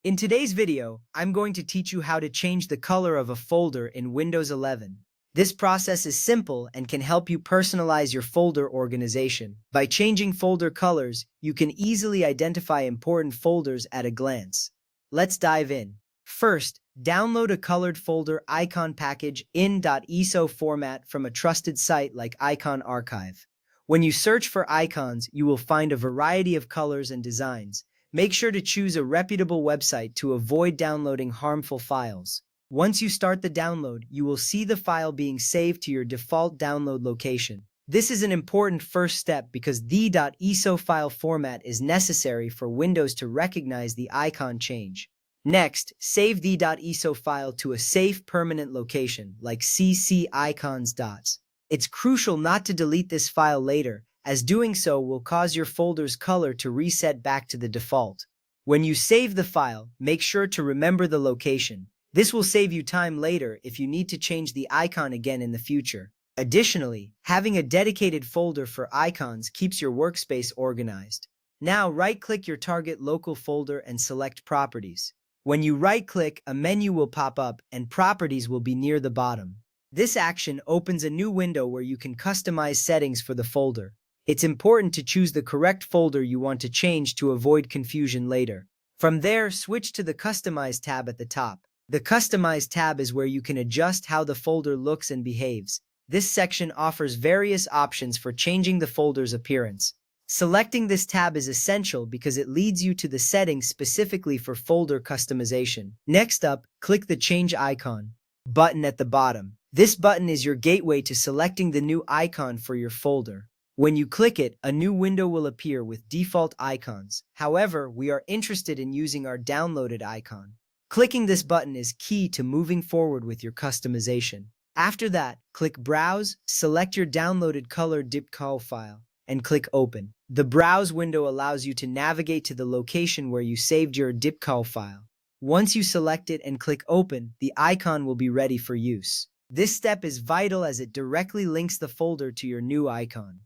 In today's video, I'm going to teach you how to change the color of a folder in Windows 11. This process is simple and can help you personalize your folder organization. By changing folder colors, you can easily identify important folders at a glance. Let's dive in. First, download a colored folder icon package in .eso format from a trusted site like Icon Archive. When you search for icons, you will find a variety of colors and designs. Make sure to choose a reputable website to avoid downloading harmful files. Once you start the download, you will see the file being saved to your default download location. This is an important first step because the .eso file format is necessary for Windows to recognize the icon change. Next, save the .eso file to a safe permanent location like CC icons dots. It's crucial not to delete this file later, as doing so will cause your folder's color to reset back to the default. When you save the file, make sure to remember the location. This will save you time later if you need to change the icon again in the future. Additionally, having a dedicated folder for icons keeps your workspace organized. Now right-click your target local folder and select Properties. When you right-click, a menu will pop up and Properties will be near the bottom. This action opens a new window where you can customize settings for the folder. It's important to choose the correct folder you want to change to avoid confusion later. From there, switch to the Customize tab at the top. The Customize tab is where you can adjust how the folder looks and behaves. This section offers various options for changing the folder's appearance. Selecting this tab is essential because it leads you to the settings specifically for folder customization. Next up, click the Change Icon button at the bottom. This button is your gateway to selecting the new icon for your folder. When you click it, a new window will appear with default icons. However, we are interested in using our downloaded icon. Clicking this button is key to moving forward with your customization. After that, click Browse, select your downloaded colored DIPCO file, and click Open. The Browse window allows you to navigate to the location where you saved your DIPCO file. Once you select it and click Open, the icon will be ready for use. This step is vital as it directly links the folder to your new icon.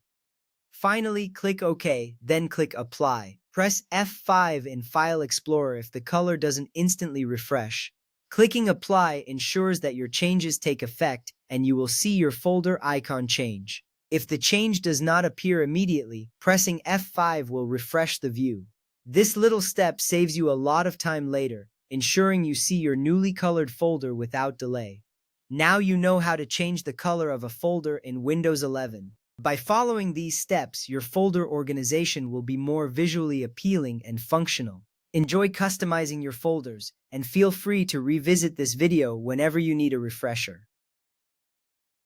Finally, click OK, then click Apply. Press F5 in File Explorer if the color doesn't instantly refresh. Clicking Apply ensures that your changes take effect and you will see your folder icon change. If the change does not appear immediately, pressing F5 will refresh the view. This little step saves you a lot of time later, ensuring you see your newly colored folder without delay. Now you know how to change the color of a folder in Windows 11. By following these steps, your folder organization will be more visually appealing and functional. Enjoy customizing your folders, and feel free to revisit this video whenever you need a refresher.